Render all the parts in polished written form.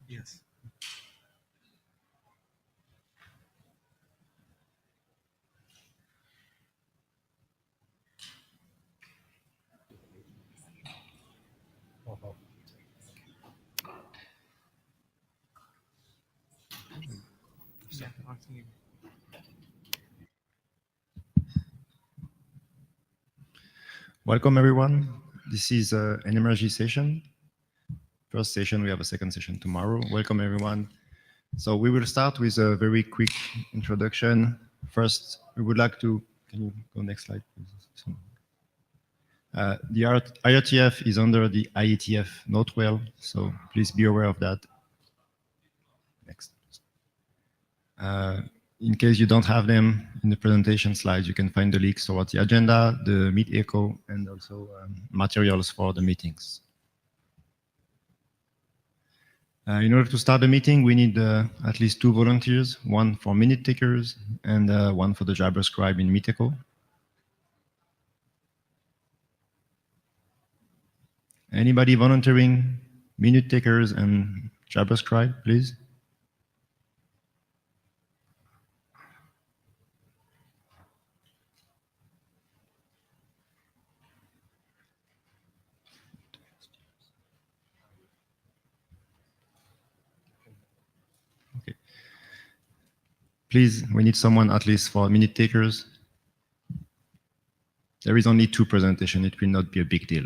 Yes. Welcome everyone. This is an NMRG session. First session, we have a second session tomorrow. Welcome everyone. So we will start with a very quick introduction. First, we would like to, can you go next slide, please? The IETF is under the IETF notewell, so please be aware of that. Next. In case you don't have them in the presentation slides, you can find the links towards the agenda, the Meet Echo, and also materials for the meetings. In order to start the meeting, we need at least 2 volunteers, one for minute takers and one for the Jabber scribe in Meet Echo. Anybody volunteering minute takers and Jabber scribe, please? Please, we need someone at least for minute takers. There is only 2 presentations. It will not be a big deal.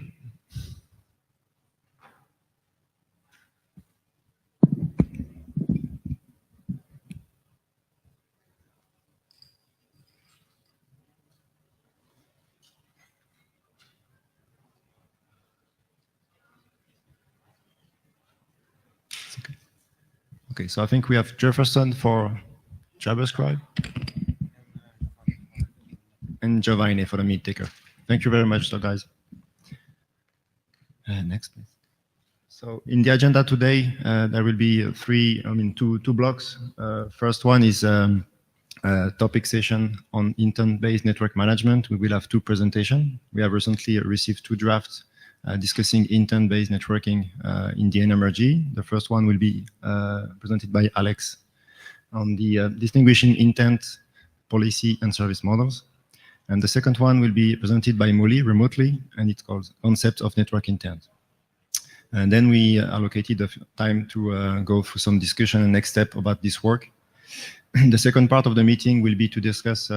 Okay, so I think we have Jefferson for Jabber scribe and Giovanni for the meet taker. Thank you very much, so guys. Next, please. So in the agenda today, there will be two blocks. First one is a topic session on intent-based network management. We will have 2 presentations. We have recently received 2 drafts discussing intent-based networking in the NMRG. The first one will be presented by Alex on the distinguishing intent, policy, and service models. And the second one will be presented by Molly remotely, and it's called Concept of Network Intent. And then we allocated the time to go through some discussion and next step about this work. The second part of the meeting will be to discuss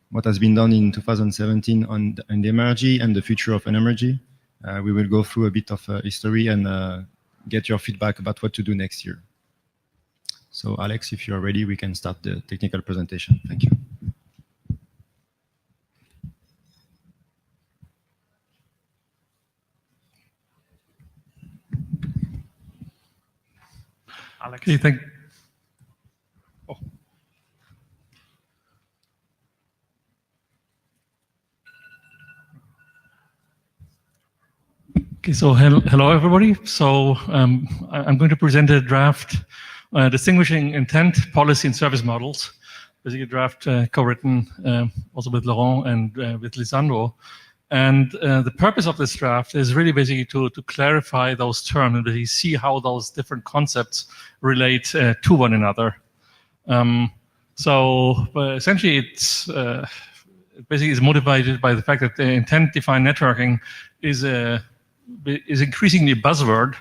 what has been done in 2017 on the MRG and the future of NMRG. We will go through a bit of history and get your feedback about what to do next year. So Alex, if you're ready, we can start the technical presentation. Thank you. Alex. Okay, Okay, so hello everybody. So I'm going to present a draft distinguishing intent, policy, and service models. Basically a draft co-written also with Laurent and with Lisandro. And the purpose of this draft is really basically to clarify those terms and basically see how those different concepts relate to one another. Essentially it's basically is motivated by the fact that the intent-defined networking is increasingly a buzzword.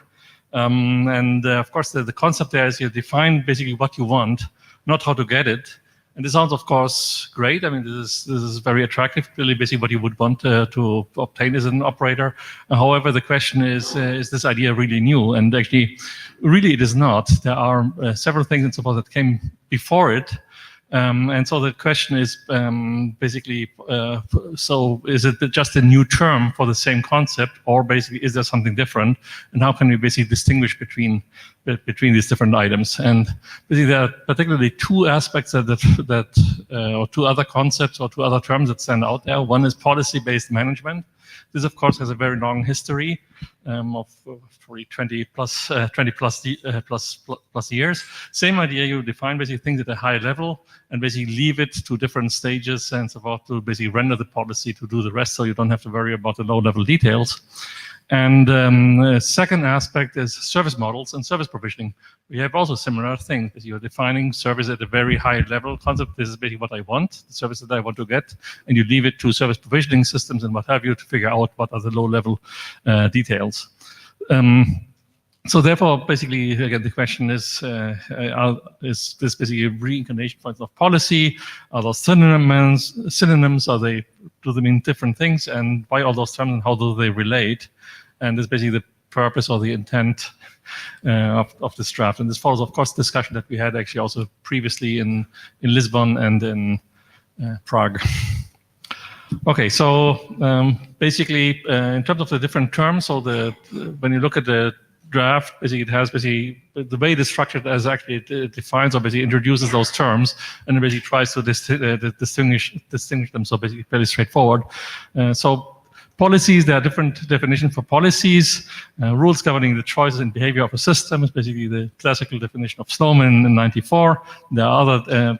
Of course, the concept there is you define basically what you want, not how to get it. And this sounds, of course, great. I mean, this is very attractive. Really, basically, what you would want to obtain as an operator. However, the question is this idea really new? And actually, really, it is not. There are several things and so forth that came before it. And so the question is basically, so is it just a new term for the same concept, or basically is there something different? And how can we basically distinguish between these different items? And basically there are particularly two aspects or two other concepts or two other terms that stand out there. One is policy-based management. This, of course, has a very long history of 20 plus years. Same idea, you define basically things at a high level and basically leave it to different stages and so forth to basically render the policy to do the rest, so you don't have to worry about the low-level details. And the second aspect is service models and service provisioning. We have also similar things. You're defining service at a very high level concept. This is basically what I want, the service that I want to get, and you leave it to service provisioning systems and what have you to figure out what are the low-level details. So therefore, basically, again, the question is this basically a reincarnation points of policy? Are those synonyms? Do they mean different things? And why all those terms and how do they relate? And this is basically the purpose or the intent of this draft. And this follows, of course, discussion that we had actually also previously in Lisbon and in Prague. Okay, so basically, in terms of the different terms, so when you look at the draft, basically it has basically the way it is structured as actually it defines or basically introduces those terms and it basically tries to distinguish them. So basically fairly straightforward. So policies, there are different definitions for policies. Rules governing the choices and behavior of a system is basically the classical definition of Sloman in '94. There are other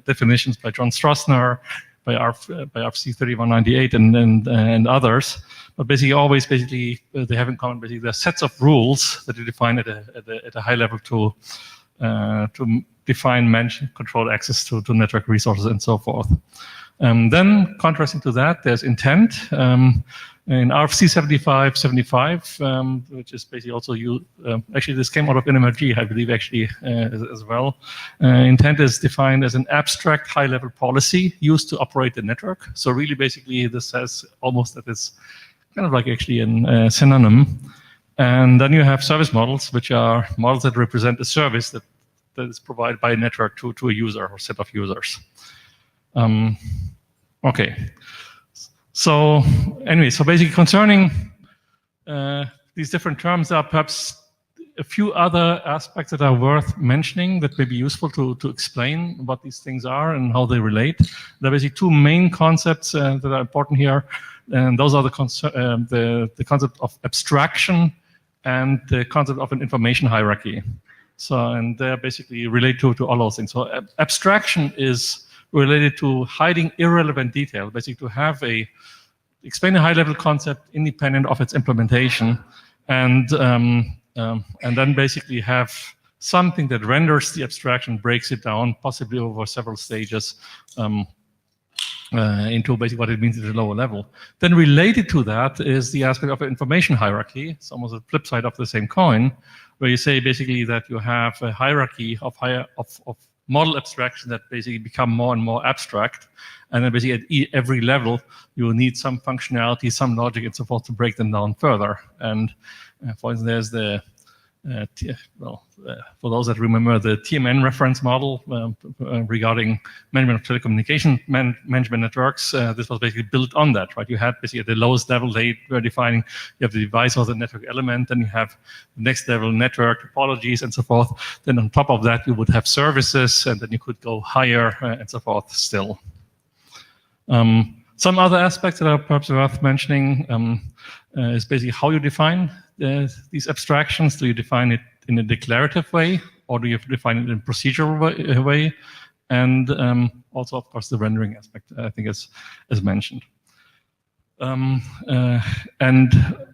definitions by John Stroessner, by RFC 3198 and others. But basically, always they have in common basically the sets of rules that you define at a high level to define, manage, control access to network resources and so forth. Then, contrasting to that, there's intent. In RFC 7575, which is basically also actually this came out of NMRG, I believe, actually as well. Intent is defined as an abstract high-level policy used to operate the network. So really, basically, this says almost that it's kind of like actually a synonym. And then you have service models, which are models that represent a service that is provided by a network to a user or set of users. Okay. So anyway, so basically concerning these different terms, there are perhaps a few other aspects that are worth mentioning that may be useful to explain what these things are and how they relate. There are basically two main concepts that are important here, and those are the concept of abstraction and the concept of an information hierarchy. So, and they're basically related to all those things. So abstraction is related to hiding irrelevant detail, basically to explain a high-level concept independent of its implementation, and then basically have something that renders the abstraction, breaks it down, possibly over several stages, into basically what it means at a lower level. Then related to that is the aspect of an information hierarchy. It's almost a flip side of the same coin, where you say basically that you have a hierarchy of model abstraction that basically become more and more abstract. And then basically at every level, you will need some functionality, some logic and so forth to break them down further. And for instance, there's the, for those that remember the TMN reference model regarding management of telecommunication management networks, this was basically built on that, right? You had basically at the lowest level, they were defining, you have the device or the network element, then you have the next level network topologies and so forth. Then on top of that, you would have services, and then you could go higher and so forth still. Some other aspects that are perhaps worth mentioning is basically how you define these abstractions. Do you define it in a declarative way, or do you define it in a procedural way? And also, of course, the rendering aspect, I think, as mentioned. And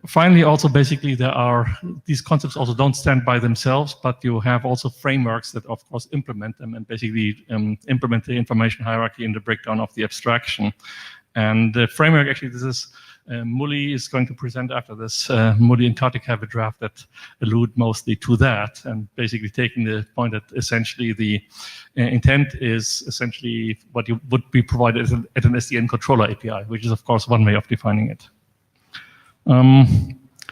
finally, also basically, these concepts also don't stand by themselves, but you have also frameworks that, of course, implement them and basically implement the information hierarchy in the breakdown of the abstraction. And the framework, actually, this is Mully is going to present after this. Mully and Kartik have a draft that allude mostly to that, and basically taking the point that essentially the intent is essentially what you would be provided at an SDN controller API, which is of course one way of defining it.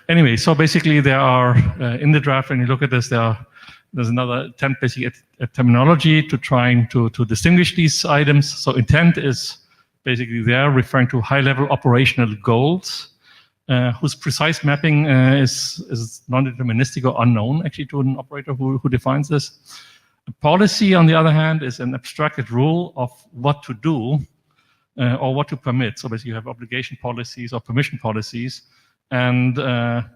Anyway, so basically there are, in the draft, when you look at this, there's another attempt basically at terminology to trying to distinguish these items. So intent is basically there referring to high-level operational goals, whose precise mapping is non-deterministic or unknown actually to an operator who defines this. A policy, on the other hand, is an abstracted rule of what to do or what to permit. So basically you have obligation policies or permission policies. And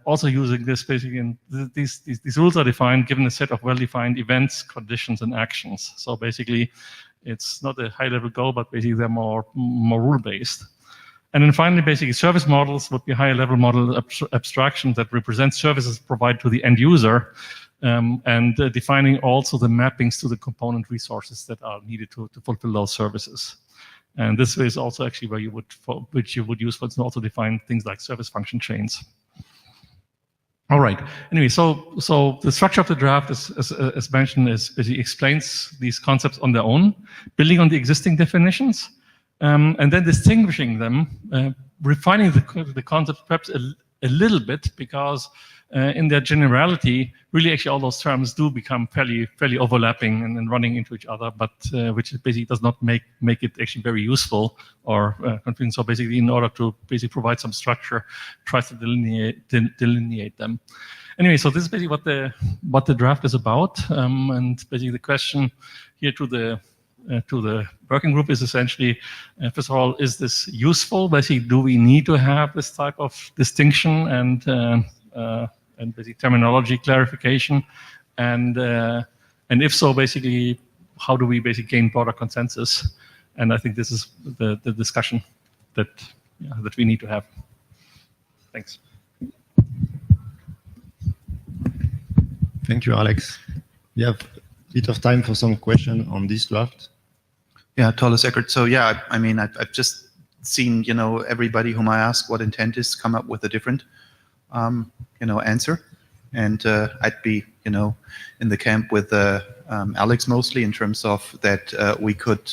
also using this basically, and these rules are defined given a set of well-defined events, conditions, and actions. So basically, it's not a high-level goal, but basically they're more rule-based. And then finally, basically, service models would be higher-level model abstractions that represent services provided to the end user, and defining also the mappings to the component resources that are needed to fulfill those services. And this is also actually where you would use, for instance, also define things like service function chains. All right. Anyway, so the structure of the draft, as mentioned, is basically explains these concepts on their own, building on the existing definitions, and then distinguishing them, refining the concepts perhaps a little bit, because in their generality, really actually all those terms do become fairly overlapping and running into each other, but which basically does not make it actually very useful or confusing. So basically, in order to basically provide some structure, tries to delineate them. Anyway, so this is basically what the draft is about, and basically the question here to the working group is essentially, first of all, is this useful? Basically, do we need to have this type of distinction and basically terminology clarification, and if so, basically, how do we basically gain broader consensus? And I think this is the discussion that we need to have. Thanks. Thank you, Alex. We have a bit of time for some question on this draft. Yeah, Thomas Eckert. So yeah, I mean, I've just seen, everybody whom I ask what intent is come up with a different answer, and I'd be, in the camp with Alex mostly in terms of that we could,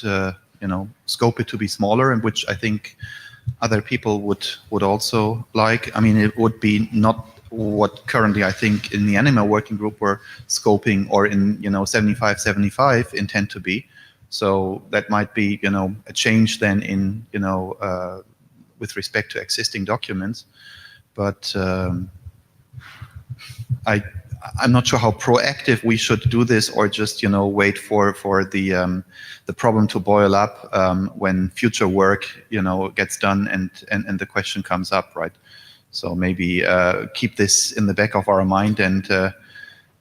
scope it to be smaller, and which I think other people would also like. I mean, it would be not what currently I think in the Anima working group we're scoping, or in 7575 intend to be. So that might be, a change then in, with respect to existing documents. But I'm not sure how proactive we should do this, or just wait for the problem to boil up when future work gets done and the question comes up, right? So maybe keep this in the back of our mind and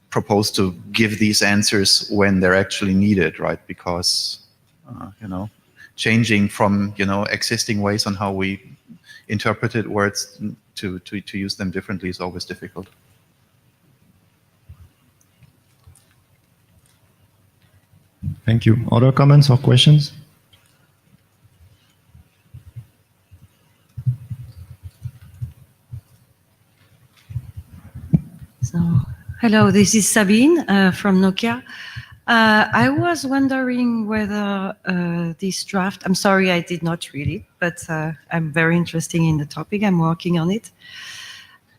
propose to give these answers when they're actually needed, right? Because changing from existing ways on how we interpreted words to use them differently is always difficult. Thank you. Other comments or questions? So, hello, this is Sabine from Nokia. I was wondering whether this draft, I'm sorry I did not read it, but I'm very interested in the topic, I'm working on it.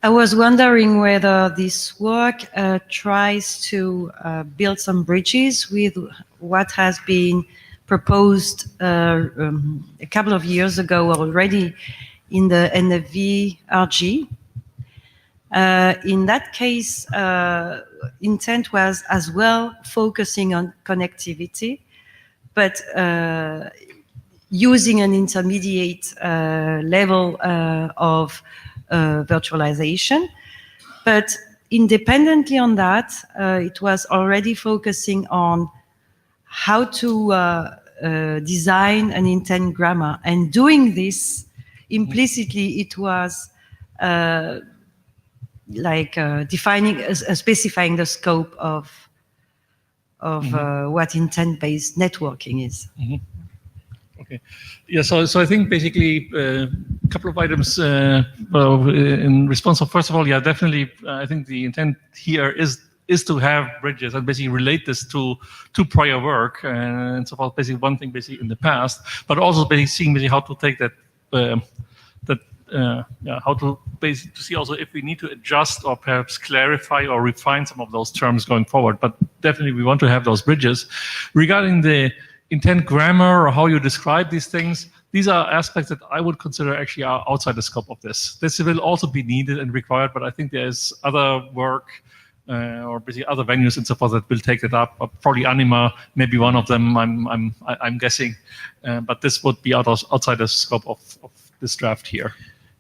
I was wondering whether this work tries to build some bridges with what has been proposed a couple of years ago already in the NMRG. In that case, intent was as well focusing on connectivity, but using an intermediate level of virtualization. But independently on that, it was already focusing on how to design an intent grammar. And doing this, implicitly, it was defining, specifying the scope of what intent-based networking is. Mm-hmm. Okay. Yeah, so I think basically a couple of items in response. So first of all, yeah, definitely, I think the intent here is to have bridges and basically relate this to prior work and so forth. Basically, one thing basically in the past, but also basically seeing basically how to take that how to basically to see also if we need to adjust or perhaps clarify or refine some of those terms going forward. But definitely, we want to have those bridges. Regarding the intent grammar or how you describe these things, these are aspects that I would consider actually are outside the scope of this. This will also be needed and required, but I think there's other work or basically other venues and so forth that will take it up. Probably Anima may be one of them. I'm guessing, but this would be outside the scope of this draft here.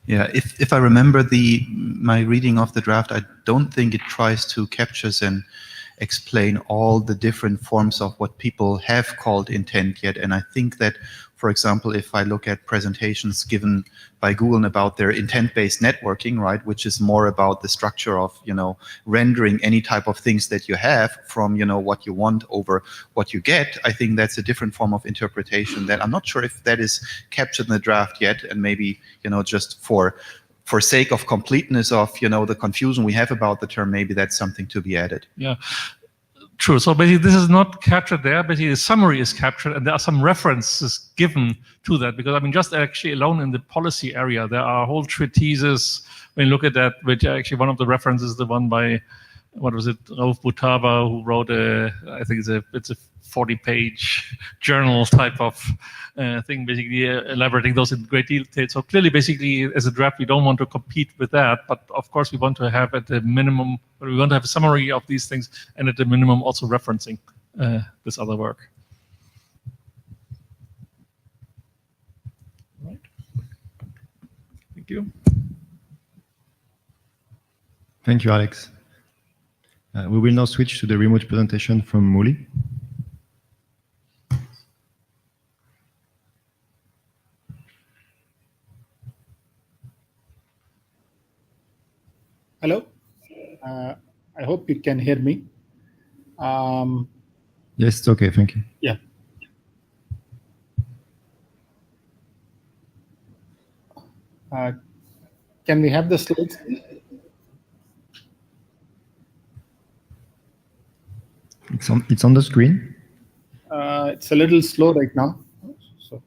Yeah, if I remember my reading of the draft, I don't think it tries to capture and explain all the different forms of what people have called intent yet. And I think that, for example, if I look at presentations given by Google about their intent-based networking, right, which is more about the structure of, rendering any type of things that you have from, what you want over what you get, I think that's a different form of interpretation that I'm not sure if that is captured in the draft yet. And maybe, just for sake of completeness of, the confusion we have about the term, maybe that's something to be added. Yeah, true. So basically this is not captured there. Basically the summary is captured and there are some references given to that because, just actually alone in the policy area, there are whole treatises when you look at that, which actually one of the references, the one by, Rauf Butaba, who wrote I think it's a 40-page journal type of thing, basically elaborating those in great detail. So clearly, basically, as a draft, we don't want to compete with that, but of course, we want to have at the minimum, we want to have a summary of these things, and at the minimum, also referencing this other work. Right. Thank you. Thank you, Alex. We will now switch to the remote presentation from Muli. Hello. I hope you can hear me. Yes, it's okay. Thank you. Yeah. Can we have the slides? It's on the screen. It's a little slow right now. So.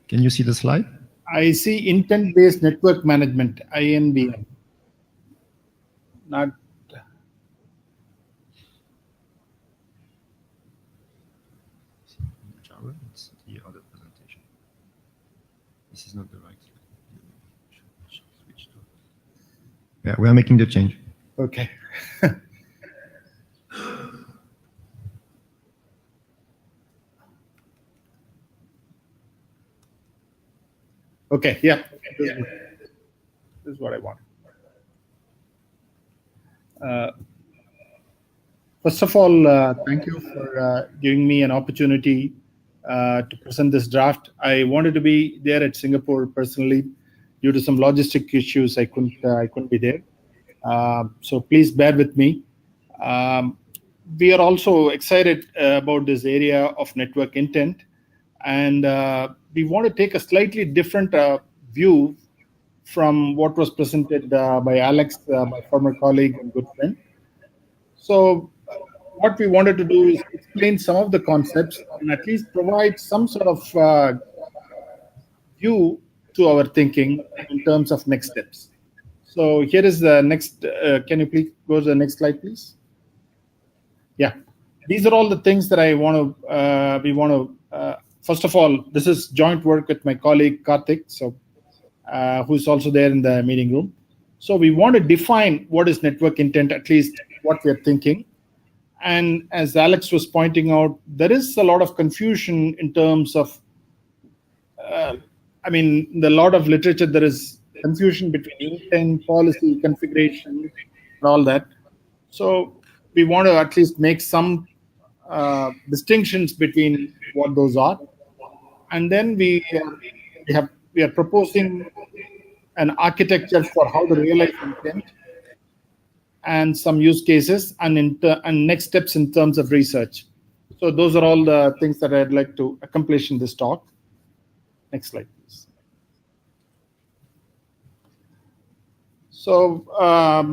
Can you see the slide? I see intent-based network management, INBM. Not. It's the other presentation. This is not the right slide. Yeah, we are making the change. Okay. Okay, yeah. This is what I want. First of all, thank you for giving me an opportunity to present this draft. I wanted to be there at Singapore personally. Due to some logistic issues, I couldn't be there. So please bear with me. We are also excited about this area of network intent, and we want to take a slightly different view from what was presented by Alex, my former colleague and good friend. So what we wanted to do is explain some of the concepts and at least provide some sort of view to our thinking in terms of next steps. So here is the next, can you please go to the next slide, please? Yeah, these are all the things that I want to, we want to, first of all, this is joint work with my colleague Karthik, so who's also there in the meeting room. So we want to define what is network intent, at least what we're thinking. And as Alex was pointing out, there is a lot of confusion in terms of, I mean, in a lot of literature, there is confusion between intent, policy, configuration, and all that. So we want to at least make some distinctions between what those are. And then we are proposing an architecture for how to realize intent. and some use cases, and next steps in terms of research. So those are all the things that I'd like to accomplish in this talk. Next slide, please. So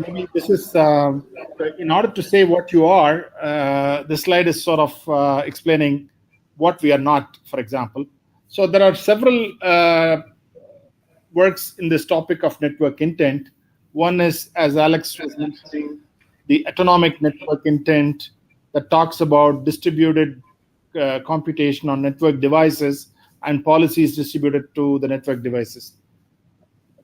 maybe this is, in order to say what you are, this slide is sort of explaining what we are not, for example. So there are several works in this topic of network intent. One is, as Alex was mentioning, the autonomic network intent that talks about distributed computation on network devices and policies distributed to the network devices.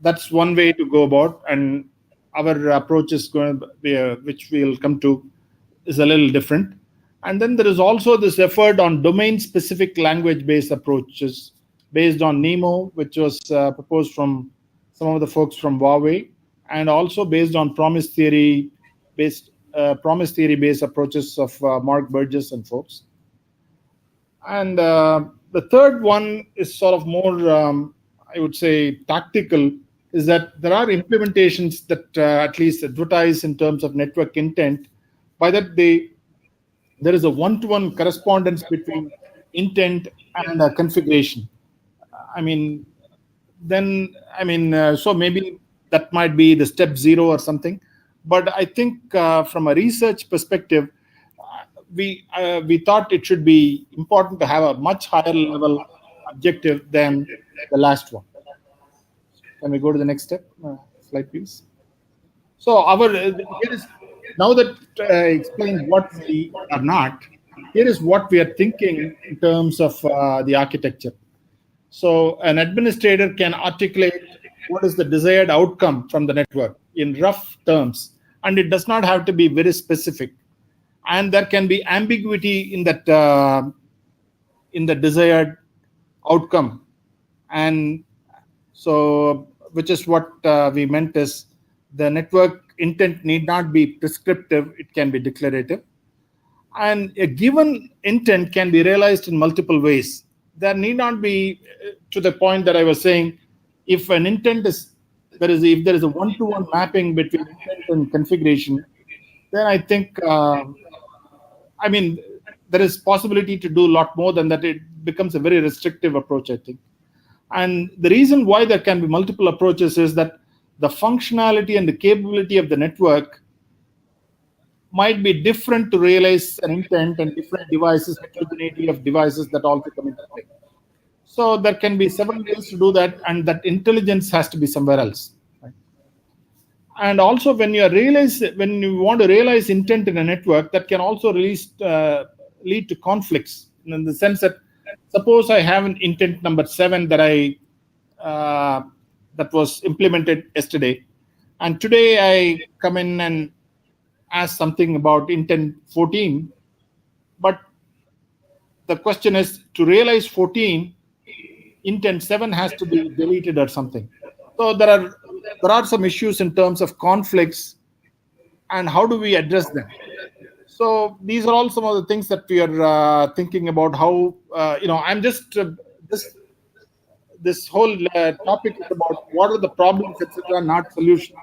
That's one way to go about, and our approach is going to be, which we'll come to, is a little different. And then there is also this effort on domain-specific language-based approaches based on NEMO, which was proposed from some of the folks from Huawei, and also based on promise theory-based approaches of Mark Burgess and folks. And the third one is sort of more, I would say, tactical, is that there are implementations that at least advertise in terms of network intent, by that there is a one-to-one correspondence between intent and configuration. So maybe that might be the step 0 or something. But I think from a research perspective, we thought it should be important to have a much higher level objective than the last one. Can we go to the next step? Slide, please. So now that I explained what we are not, here is what we are thinking in terms of the architecture. So an administrator can articulate what is the desired outcome from the network in rough terms, and it does not have to be very specific. And there can be ambiguity in that in the desired outcome, and so which is what we meant is the network intent need not be prescriptive; it can be declarative, and a given intent can be realized in multiple ways. There need not be, to the point that I was saying, if an intent is if there is a one-to-one mapping between intent and configuration, then I think there is possibility to do a lot more than that. It becomes a very restrictive approach, I think. And the reason why there can be multiple approaches is that the functionality and the capability of the network might be different to realize an intent, and different devices, heterogeneity of devices that also come into play. So there can be several ways to do that, and that intelligence has to be somewhere else. Right? And also, when you want to realize intent in a network, that can also lead to conflicts, in the sense that, suppose I have an intent number 7 that that was implemented yesterday, and today I come in and ask something about intent 14, but the question is, to realize 14, intent 7 has to be deleted or something. So there are some issues in terms of conflicts, and how do we address them? So these are all some of the things that we are thinking about. How I'm just this whole topic is about what are the problems, etc., not solutions.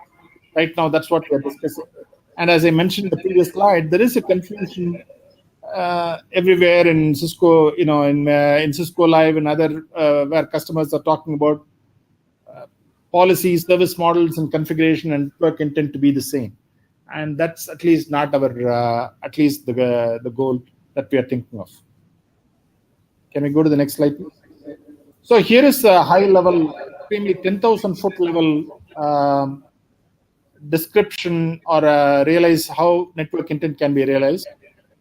Right now, that's what we are discussing. And as I mentioned in the previous slide, there is a confusion everywhere in Cisco, in Cisco Live and other where customers are talking about policies, service models, and configuration and network intent to be the same. And that's at least not our, at least the goal that we are thinking of. Can we go to the next slide, please? So here is a high level, maybe 10,000 foot level description, or realize how network intent can be realized.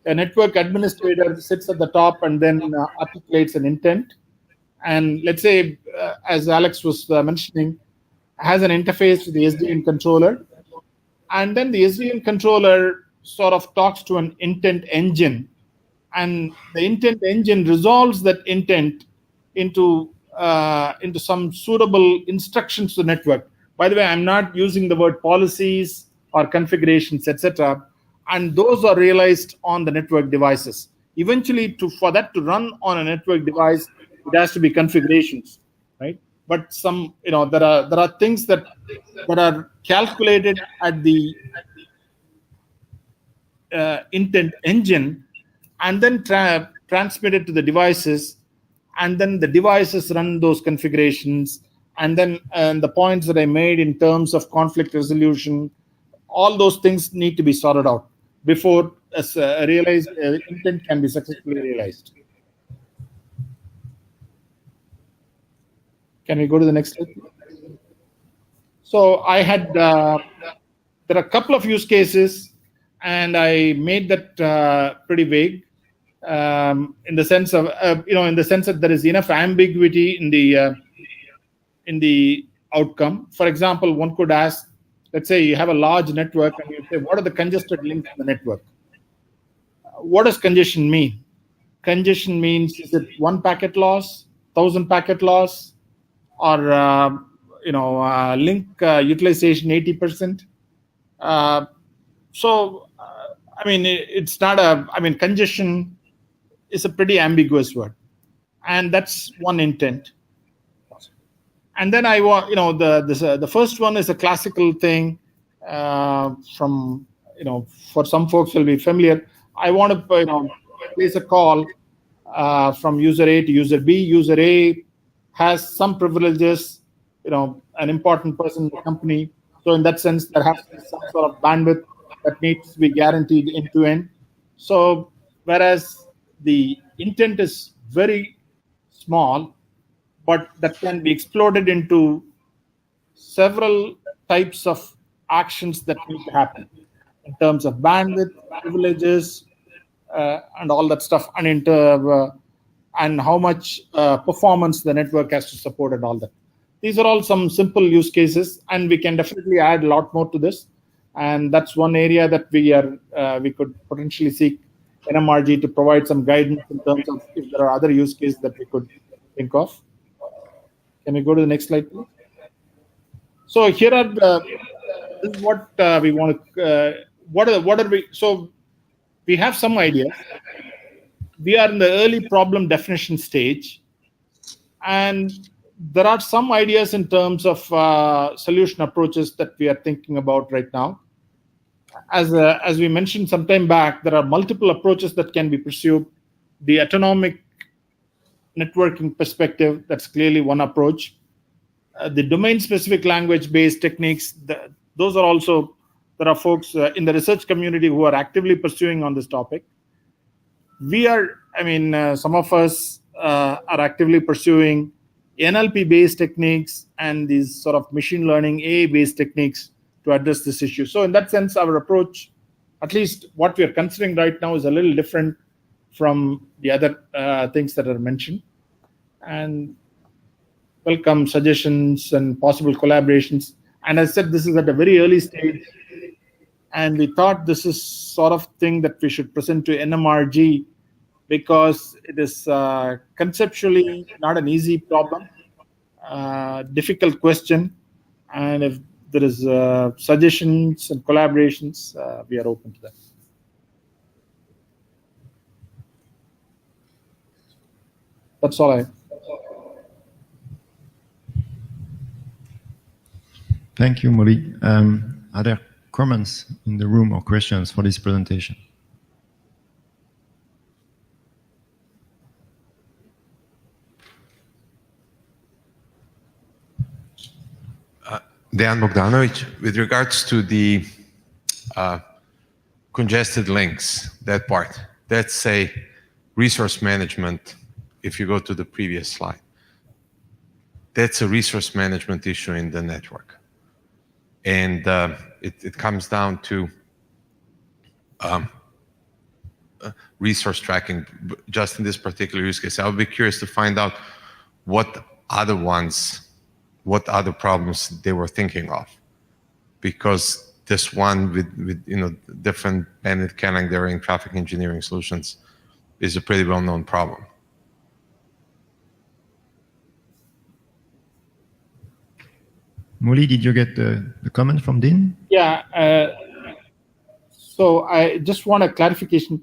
A network administrator sits at the top and then articulates an intent. And let's say, as Alex was mentioning, has an interface to the SDN controller. And then the SDN controller sort of talks to an intent engine. And the intent engine resolves that intent into some suitable instructions to the network. By the way, I'm not using the word policies or configurations, etc. And those are realized on the network devices. Eventually, for that to run on a network device, it has to be configurations, right? But there are things that are calculated at the intent engine, and then transmit it to the devices, and then the devices run those configurations, and then the points that I made in terms of conflict resolution, all those things need to be sorted out before intent can be successfully realized. Can we go to the next slide? So I had, there are a couple of use cases, and I made that pretty vague in the sense of, in the sense that there is enough ambiguity in the outcome. For example, one could ask, let's say you have a large network, and you say, what are the congested links in the network? What does congestion mean? Congestion means, is it 1 packet loss, 1,000 packet loss, or link utilization 80%? It's not congestion is a pretty ambiguous word, and that's one intent. And then I want, the first one is a classical thing from, for some folks will be familiar. I want to, place a call from user A to user B. User A has some privileges, an important person in the company. So in that sense, there has to be some sort of bandwidth that needs to be guaranteed end to end. So whereas the intent is very small, but that can be exploded into several types of actions that need to happen in terms of bandwidth, privileges, and all that stuff, and how much performance the network has to support and all that. These are all some simple use cases, and we can definitely add a lot more to this. And that's one area that we could potentially seek NMRG to provide some guidance in terms of if there are other use cases that we could think of. Can we go to the next slide, please? So here are this is what we want to. What are we? So we have some ideas. We are in the early problem definition stage, and there are some ideas in terms of solution approaches that we are thinking about right now. As we mentioned some time back, there are multiple approaches that can be pursued. The autonomic networking perspective, that's clearly one approach. The domain-specific language-based techniques, those are also, there are folks in the research community who are actively pursuing on this topic. We are, some of us are actively pursuing NLP-based techniques and these sort of machine learning AI-based techniques to address this issue. So in that sense, our approach, at least what we are considering right now, is a little different from the other things that are mentioned. And welcome suggestions and possible collaborations. And as I said, this is at a very early stage, and we thought this is sort of thing that we should present to NMRG because it is conceptually not an easy problem, difficult question, and if there is suggestions and collaborations, we are open to that. That's all I have. Thank you, Molly. Are there comments in the room or questions for this presentation? Dejan Bogdanovic, with regards to the congested links, that part, that's say resource management. If you go to the previous slide, that's a resource management issue in the network. And it comes down to resource tracking. Just in this particular use case, I would be curious to find out what other problems they were thinking of, because this one with different bandwidth calendaring, traffic engineering solutions is a pretty well-known problem. Molly, did you get the comment from Dean? Yeah. So I just want a clarification.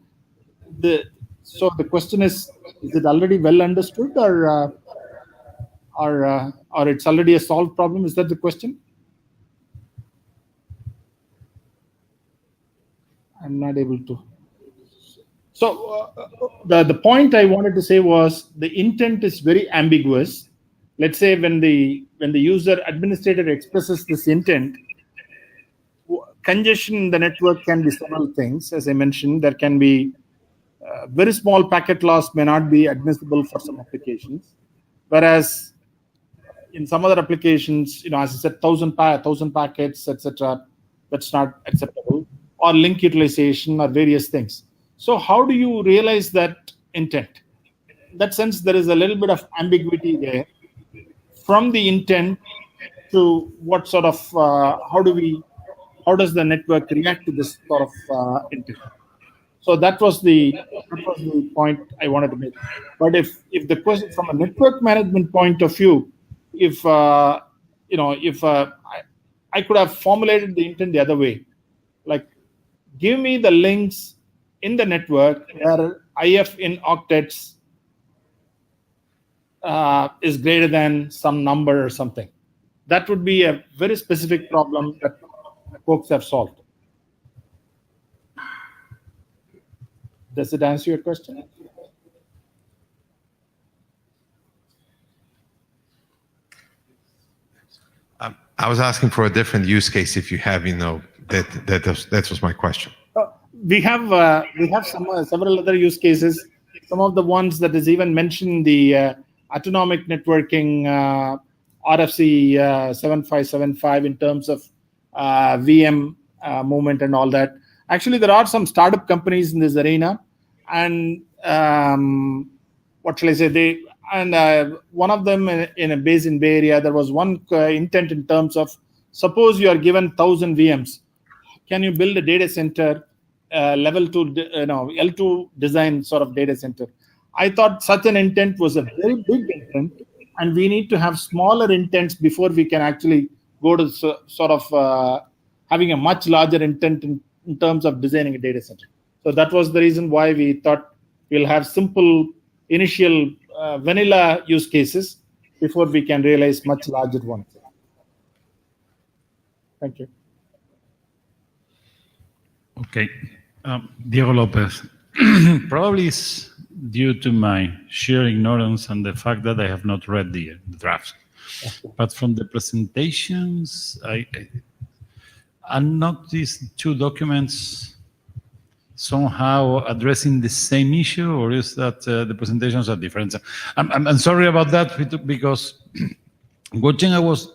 So the question is it already well understood, or it's already a solved problem? Is that the question? I'm not able to. So the point I wanted to say was the intent is very ambiguous. Let's say when the user administrator expresses this intent, congestion in the network can be several things. As I mentioned, there can be very small packet loss may not be admissible for some applications, whereas in some other applications, as I said, 1,000 packets, etc., that's not acceptable, or link utilization or various things. So how do you realize that intent? In that sense, there is a little bit of ambiguity there. From the intent to what sort of, how does the network react to this sort of intent? So that was the point I wanted to make. But if the question from a network management point of view, if I could have formulated the intent the other way, like give me the links in the network where IF in octets is greater than some number or something. That would be a very specific problem that folks have solved. Does it answer your question? I was asking for a different use case. If you have, that was my question. We have several other use cases. Some of the ones that is even mentioned, the autonomic networking RFC 7575 in terms of VM movement and all that. Actually, there are some startup companies in this arena, and what shall I say? One of them in a base in Bay Area, there was one intent in terms of, suppose you are given 1,000 VMs, can you build a data center level 2, L2 design sort of data center? I thought such an intent was a very big intent, and we need to have smaller intents before we can actually go to sort of having a much larger intent in terms of designing a data center. So that was the reason why we thought we'll have simple initial vanilla use cases before we can realize much larger ones. Thank you. Okay. Diego Lopez. Probably it's due to my sheer ignorance and the fact that I have not read the drafts. But from the presentations, I noticed two documents somehow addressing the same issue, or is that the presentations are different? I'm sorry about that, because watching I was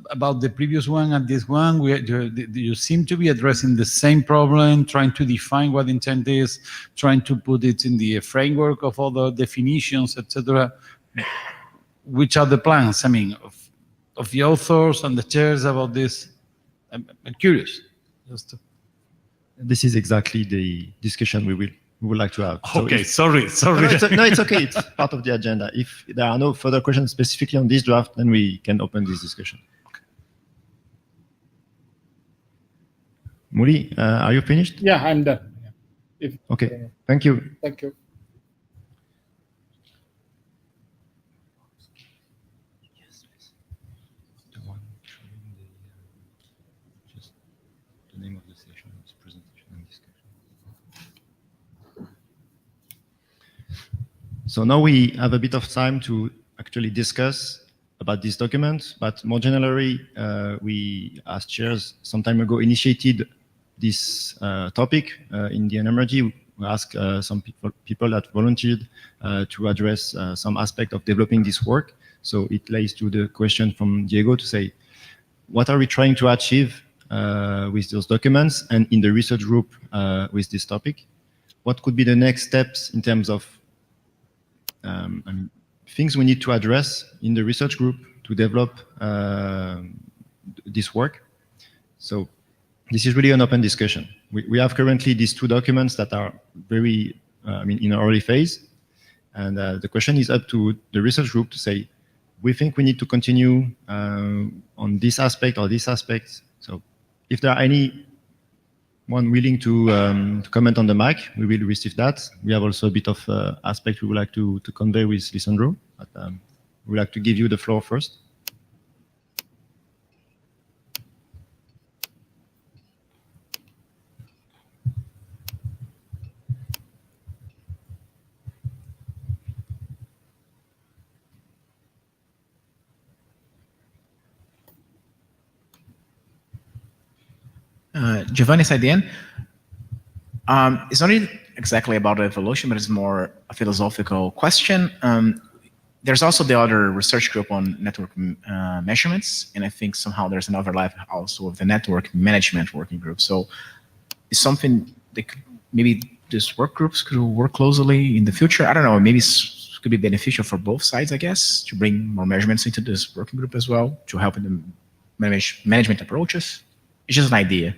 about the previous one and this one, you seem to be addressing the same problem, trying to define what intent is, trying to put it in the framework of other definitions, etc. Which are the plans, of the authors and the chairs about this? I'm curious. This is exactly the discussion we would like to have. Okay, sorry. No, it's okay. It's part of the agenda. If there are no further questions specifically on this draft, then we can open this discussion. Okay. Muri, are you finished? Yeah, I'm done. Okay, thank you. Thank you. So now we have a bit of time to actually discuss about this document, but more generally, we, as chairs, some time ago initiated this topic in the NMRG. We asked some people that volunteered to address some aspect of developing this work. So it lays to the question from Diego to say, what are we trying to achieve with those documents and in the research group with this topic? What could be the next steps in terms of things we need to address in the research group to develop this work? So this is really an open discussion. We have currently these two documents that are very, in an early phase. And the question is up to the research group to say, we think we need to continue on this aspect or this aspect. So if there are any one willing to comment on the mic, we will receive that. We have also a bit of aspect we would like to convey with Lisandro, but we would like to give you the floor first. Giovanni Saidian. It's not exactly about evolution, but it's more a philosophical question. There's also the other research group on network measurements, and I think somehow there's an overlap also with the network management working group. So it's something that maybe these work groups could work closely in the future. I don't know, maybe it could be beneficial for both sides, I guess, to bring more measurements into this working group as well, to help in the management approaches. It's just an idea.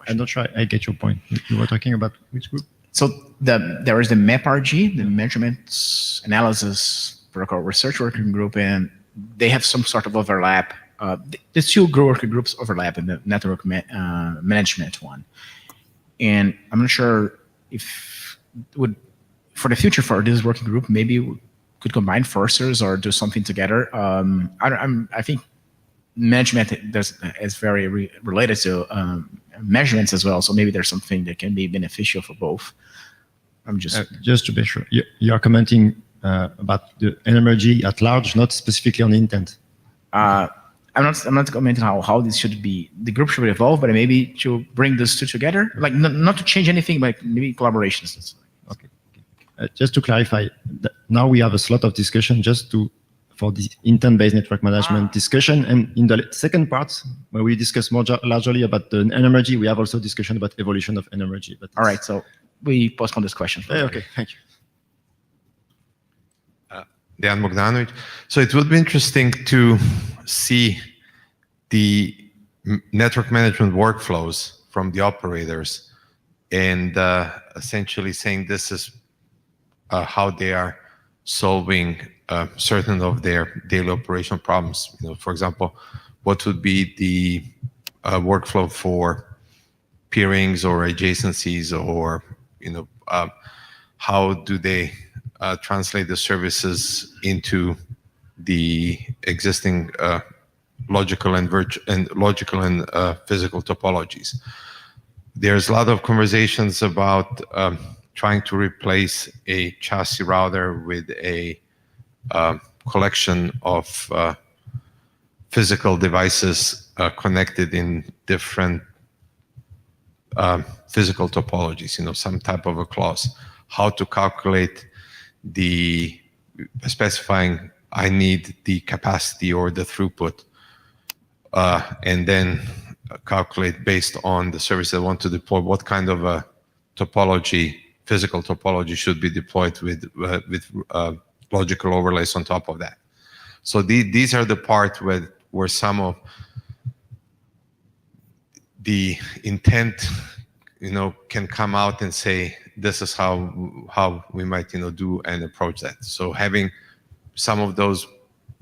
I'm not sure I get your point. You were talking about which group? So there is the MapRG, the Measurements Analysis Protocol Research Working Group, and they have some sort of overlap. The two working groups overlap in the network management one. And I'm not sure if for the future for this working group, maybe we could combine forces or do something together. I think management is very related to measurements as well, so maybe there's something that can be beneficial for both. I'm just to be sure, you are commenting about the NMRG at large, not specifically on intent. I'm not commenting how this should be. The group should evolve, but maybe to bring those two together, like not to change anything, but maybe collaborations. Okay. Just to clarify, now we have a slot of discussion for the intent-based network management discussion, and in the second part, where we discuss more largely about the NMRG, we have also discussion about evolution of NMRG. But all right, so we postpone this question. Okay, thank you. Dejan Bogdanovic. So it would be interesting to see the network management workflows from the operators and essentially saying this is how they are solving certain of their daily operational problems. For example, what would be the workflow for peerings or adjacencies, or how do they translate the services into the existing logical and physical topologies. There's a lot of conversations about trying to replace a chassis router with a collection of physical devices connected in different physical topologies, some type of a clause. How to calculate specifying I need the capacity or the throughput, and then calculate based on the service I want to deploy what kind of a topology, physical topology, should be deployed with logical overlays on top of that. So these are the part where some of the intent, can come out and say this is how we might do and approach that. So having some of those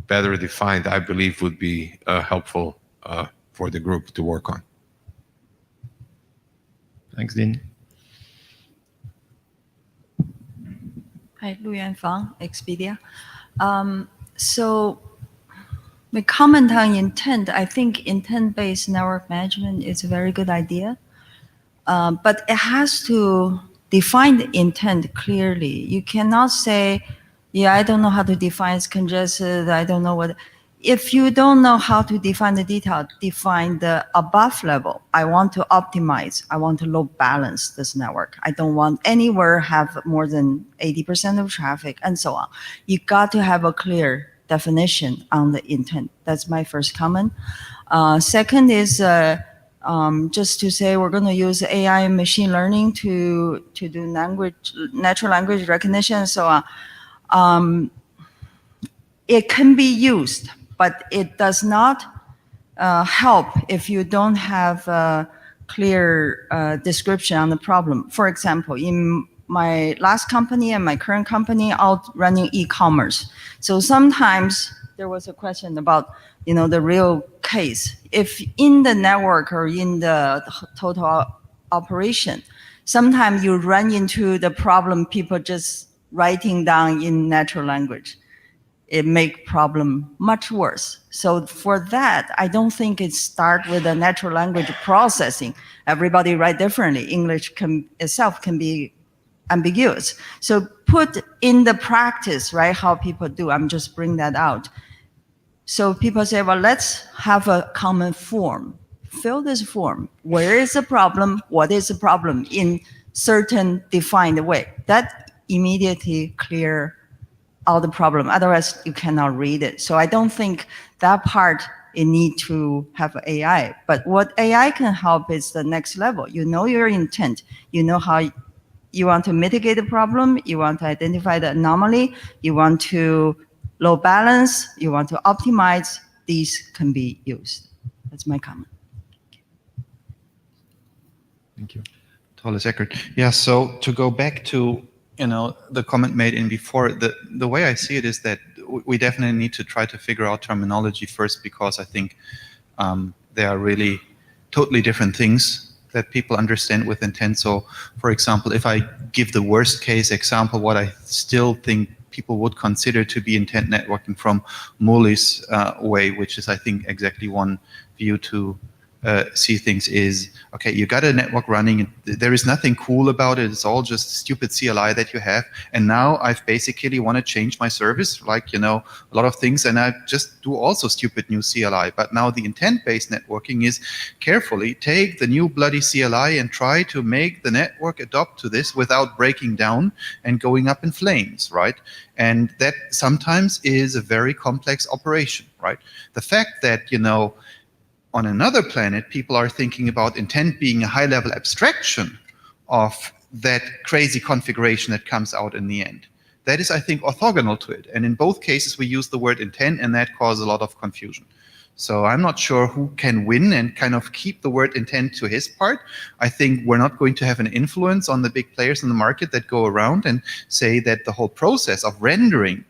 better defined, I believe, would be helpful for the group to work on. Thanks, Dean. Hi, Lu Yuanfang, Expedia. So the comment on intent, I think intent-based network management is a very good idea, but it has to define the intent clearly. You cannot say, yeah, I don't know how to define it's congested, I don't know what. If you don't know how to define the detail, define the above level. I want to optimize, I want to load balance this network. I don't want anywhere have more than 80% of traffic and so on. You got to have a clear definition on the intent. That's my first comment. Second is just to say we're going to use AI and machine learning to do natural language recognition and so on. It can be used, but it does not help if you don't have a clear description on the problem. For example, in my last company and my current company, all running e-commerce. So sometimes there was a question about, the real case. If in the network or in the total operation, sometimes you run into the problem, people just writing down in natural language. It make problem much worse. So for that, I don't think it start with a natural language processing. Everybody write differently. English itself can be ambiguous. So put in the practice, right, how people do. I'm just bring that out. So people say, well, let's have a common form fill this form. Where is the problem? What is the problem in certain defined way? That immediately clear all the problem. Otherwise, you cannot read it. So I don't think that part you need to have AI. But what AI can help is the next level. You know your intent. You know how you want to mitigate the problem. You want to identify the anomaly. You want to load balance. You want to optimize. These can be used. That's my comment. Thank you. Thomas Eckert. Yeah, so to go back to the comment made in before, the way I see it is that we definitely need to try to figure out terminology first, because I think there are really totally different things that people understand with intent. So, for example, if I give the worst case example, what I still think people would consider to be intent networking from Mully's way, which is, I think, exactly one view to see things is, okay, you got a network running, there is nothing cool about it, it's all just stupid CLI that you have, and now I've basically want to change my service, like, a lot of things, and I just do also stupid new CLI. But now the intent-based networking is carefully take the new bloody CLI and try to make the network adopt to this without breaking down and going up in flames, right? And that sometimes is a very complex operation, right? The fact that, on another planet, people are thinking about intent being a high-level abstraction of that crazy configuration that comes out in the end. That is, I think, orthogonal to it. And in both cases, we use the word intent, and that causes a lot of confusion. So I'm not sure who can win and kind of keep the word intent to his part. I think we're not going to have an influence on the big players in the market that go around and say that the whole process of rendering,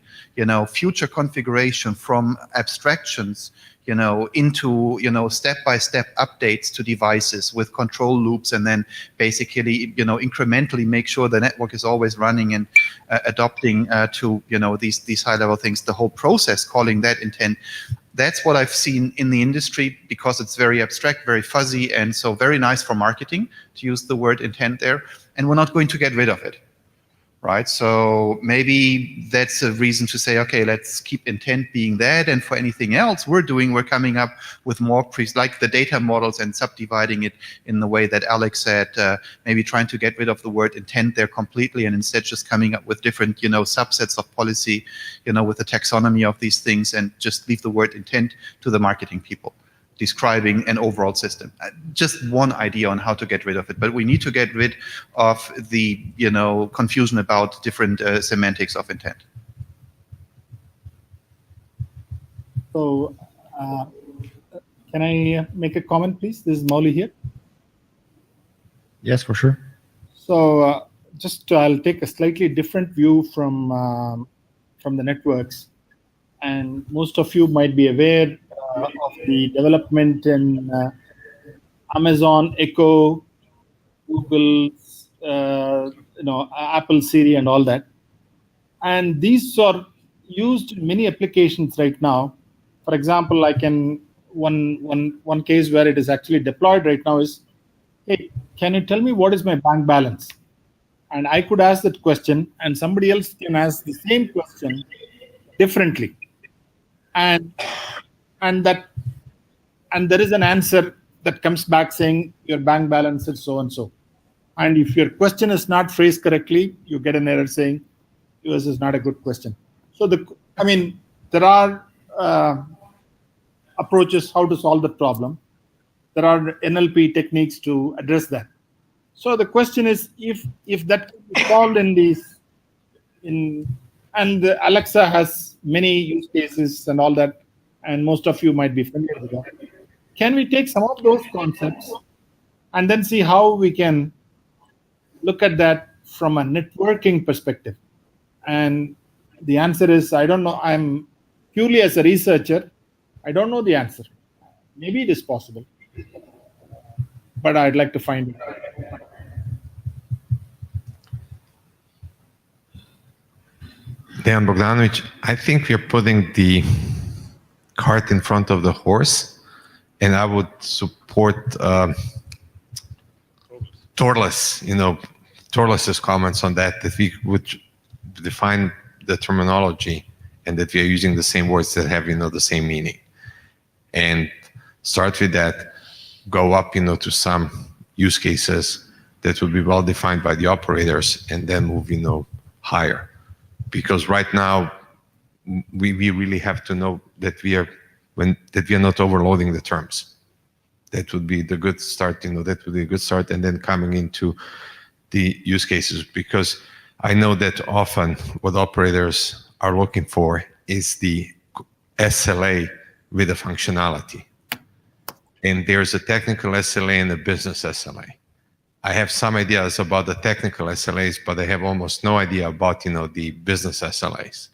future configuration from abstractions into, step-by-step updates to devices with control loops, and then basically, incrementally make sure the network is always running and adopting to, these high-level things. The whole process, calling that intent, that's what I've seen in the industry, because it's very abstract, very fuzzy, and so very nice for marketing to use the word intent there. And we're not going to get rid of it. Right, so maybe that's a reason to say, okay, let's keep intent being that, and for anything else we're coming up with more like the data models and subdividing it in the way that Alex said, maybe trying to get rid of the word intent there completely, and instead just coming up with different, subsets of policy, with the taxonomy of these things, and just leave the word intent to the marketing people describing an overall system. Just one idea on how to get rid of it, but we need to get rid of the confusion about different semantics of intent. So, can I make a comment, please? This is Molly here. Yes, for sure. So, I'll take a slightly different view from the networks, and most of you might be aware of the development in Amazon Echo, Google, Apple Siri, and all that. And these are used in many applications right now. For example, one case where it is actually deployed right now is, hey, can you tell me what is my bank balance? And I could ask that question, and somebody else can ask the same question differently. And there is an answer that comes back saying your bank balance is so and so. And if your question is not phrased correctly, you get an error saying yours is not a good question. So there are approaches how to solve the problem. There are NLP techniques to address that. So the question is, if that is solved and Alexa has many use cases and all that, and most of you might be familiar with that. Can we take some of those concepts and then see how we can look at that from a networking perspective? And the answer is, I don't know. I'm purely as a researcher, I don't know the answer. Maybe it is possible, but I'd like to find it. Dan Bogdanovic, I think we're putting the cart in front of the horse, and I would support Torles's comments on that we would define the terminology and that we are using the same words that have the same meaning, and start with that. go up, to some use cases that will be well defined by the operators, and then move, higher. Because right now, we really have to know that we are not overloading the terms. That would be the good start. That would be a good start, and then coming into the use cases, because I know that often what operators are looking for is the SLA with the functionality. And there's a technical SLA and a business SLA. I have some ideas about the technical SLAs, but I have almost no idea about, the business SLAs.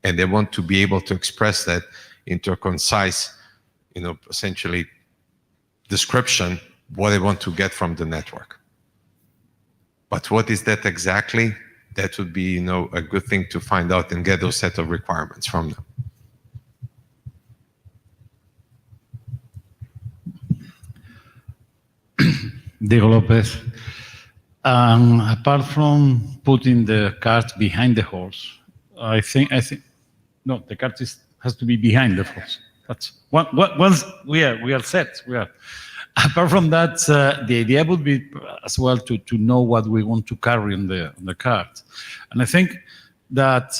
And they want to be able to express that into a concise, essentially description, what they want to get from the network. But what is that exactly? That would be, a good thing to find out and get those set of requirements from them. Diego Lopez. Apart from putting the cart behind the horse, I think no, the cart has to be behind the horse. That's once we are set. Apart from that, the idea would be as well to know what we want to carry on the cart, and I think that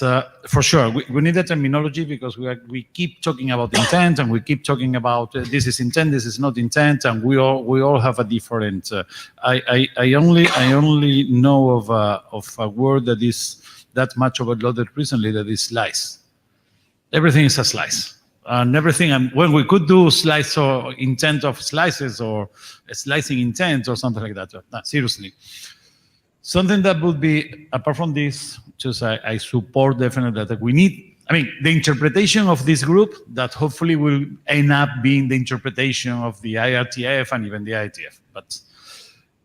for sure we need a terminology, because we keep talking about intent, and we keep talking about this is intent, this is not intent, and we all have a different. I only know of a word that is that much overloaded recently, that is slice. Everything is a slice. And everything, and when we could do slice or intent of slices, or slicing intent or something like that. No, seriously. Something that would be, apart from this, just I support definitely that we need, the interpretation of this group that hopefully will end up being the interpretation of the IETF and even the IETF. But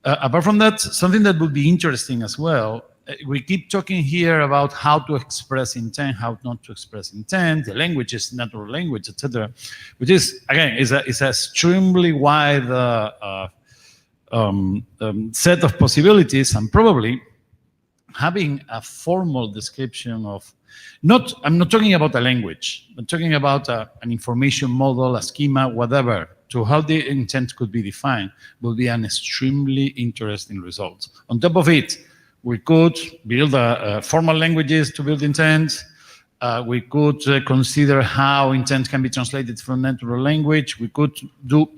apart from that, something that would be interesting as well, we keep talking here about how to express intent, how not to express intent, the languages, natural language, etc., which is, again, is an extremely wide set of possibilities, and probably having a formal description of, I'm not talking about a language, I'm talking about an information model, a schema, whatever, to how the intent could be defined, will be an extremely interesting result. On top of it, we could build formal languages to build intent. We could consider how intent can be translated from natural language. We could do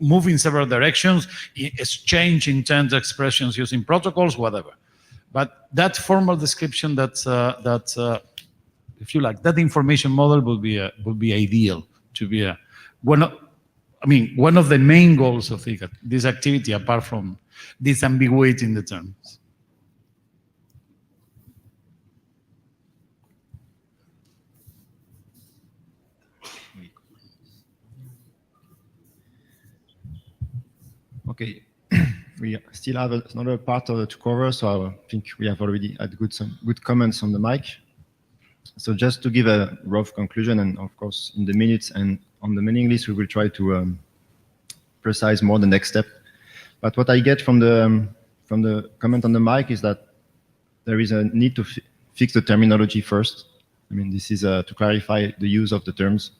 move in several directions, exchange intent expressions using protocols, whatever. But that formal description, that if you like, that information model would be ideal to be one of the main goals of this activity, apart from this ambiguity in the terms. Okay, we still have another part to cover, so I think we have already had some good comments on the mic. So just to give a rough conclusion, and of course in the minutes and on the mailing list we will try to precise more the next step. But what I get from the comment on the mic is that there is a need to fix the terminology first. This is to clarify the use of the terms,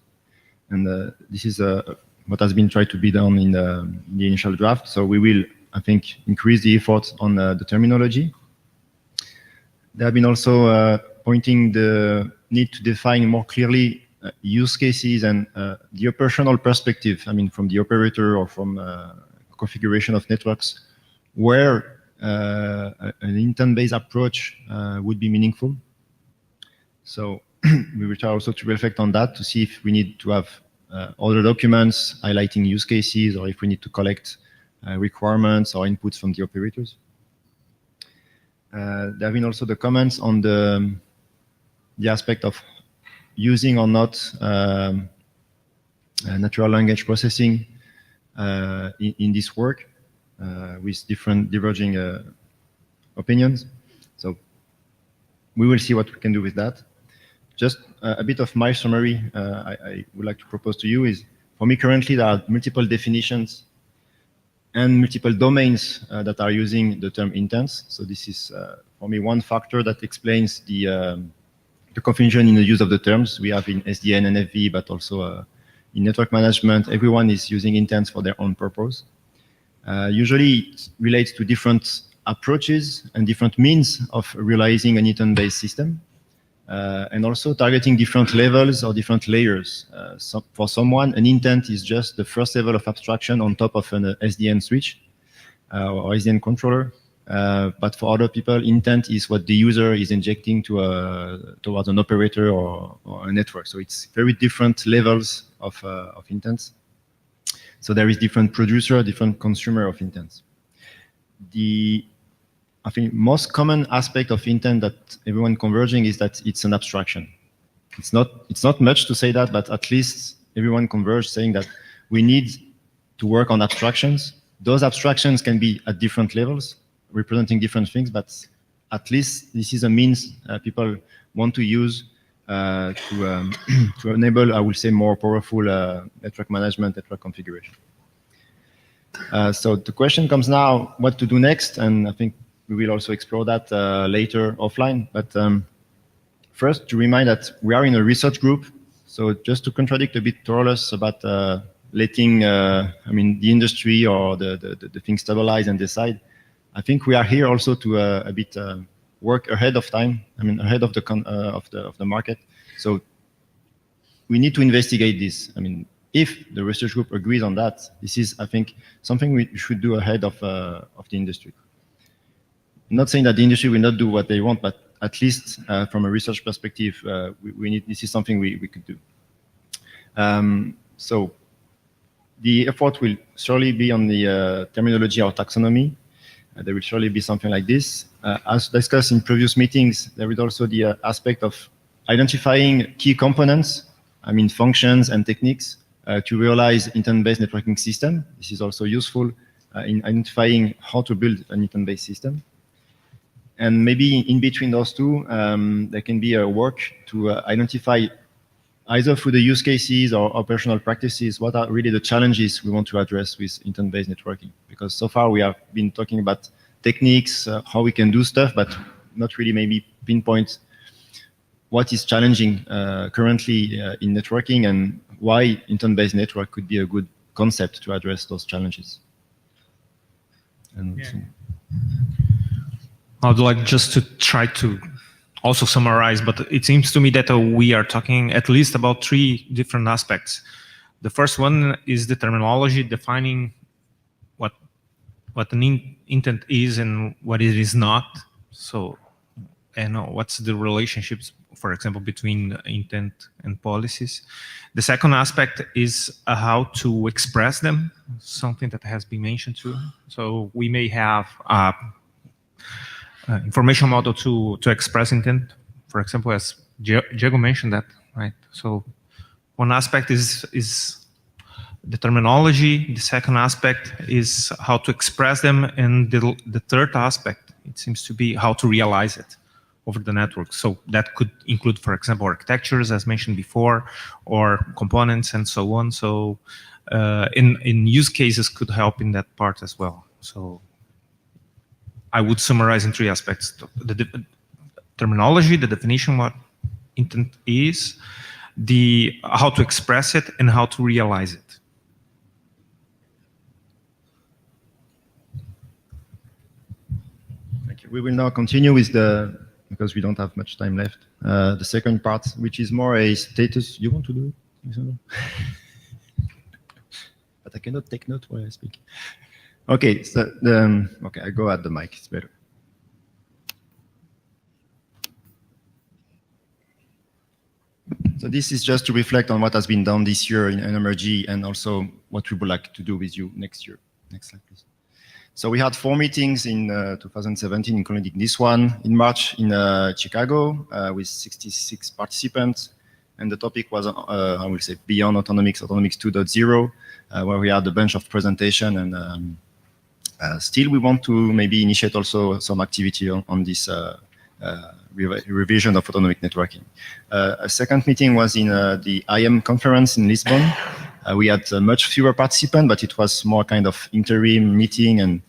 and this is what has been tried to be done in the initial draft. So we will, I think, increase the effort on the terminology. There have been also pointing the need to define more clearly use cases and the operational perspective, from the operator or from configuration of networks, where an intent-based approach would be meaningful. So we will try also to reflect on that to see if we need to have other documents highlighting use cases, or if we need to collect requirements or inputs from the operators. There have been also the comments on the aspect of using or not natural language processing in this work, with different diverging opinions. So we will see what we can do with that. Just a bit of my summary I would like to propose to you is, for me currently there are multiple definitions and multiple domains that are using the term intents. So this is for me one factor that explains the confusion in the use of the terms we have in SDN and FV, but also in network management, everyone is using intents for their own purpose. Usually it relates to different approaches and different means of realizing an intent-based system, and also targeting different levels or different layers. So for someone, an intent is just the first level of abstraction on top of an SDN switch or SDN controller. But for other people, intent is what the user is injecting towards an operator or a network. So it's very different levels of intents. So there is different producer, different consumer of intents. I think most common aspect of intent that everyone converging is that it's an abstraction. It's not much to say that, but at least everyone converge saying that we need to work on abstractions. Those abstractions can be at different levels, representing different things, but at least this is a means people want to use to enable, I will say, more powerful network management, network configuration. So the question comes now, what to do next? And I think we will also explore that later offline. But first, to remind that we are in a research group. So just to contradict a bit Torolus about letting, the industry or the thing stabilize and decide. I think we are here also to a bit work ahead of time. Ahead of the market. So we need to investigate this. If the research group agrees on that, this is, I think, something we should do ahead of the industry. I'm not saying that the industry will not do what they want, but at least from a research perspective, this is something we could do. So the effort will surely be on the terminology or taxonomy. There will surely be something like this. As discussed in previous meetings, there is also the aspect of identifying key components, functions and techniques to realize intent-based networking system. This is also useful in identifying how to build an intent-based system. And maybe in between those two, there can be a work to identify either through the use cases or operational practices, what are really the challenges we want to address with intent-based networking. Because so far we have been talking about techniques, how we can do stuff, but not really maybe pinpoint what is challenging currently in networking and why intent-based network could be a good concept to address those challenges. And I would like just to try to also summarize, but it seems to me that we are talking at least about 3 different aspects. The first one is the terminology, defining what an intent is and what it is not. So, what's the relationships, for example, between intent and policies. The second aspect is how to express them, something that has been mentioned too. So we may have information model to express intent, for example, as Diego mentioned that, right? So one aspect is the terminology. The second aspect is how to express them, and the third aspect, it seems to be how to realize it over the network. So that could include, for example, architectures, as mentioned before, or components and so on. So in use cases could help in that part as well. So I would summarize in 3 aspects: the terminology, the definition what intent is, how to express it, and how to realize it. Thank you. We will now continue with because we don't have much time left, the second part, which is more a status. You want to do it? But I cannot take note while I speak. Okay, so okay, I go at the mic, it's better. So this is just to reflect on what has been done this year in NMRG and also what we would like to do with you next year. Next slide, please. So we had 4 meetings in 2017, including this one in March in Chicago with 66 participants. And the topic was, I will say, Beyond Autonomics, Autonomics 2.0, where we had a bunch of presentation and still, we want to maybe initiate also some activity on this revision of autonomic networking. A second meeting was in the IM conference in Lisbon. We had much fewer participants, but it was more kind of interim meeting, and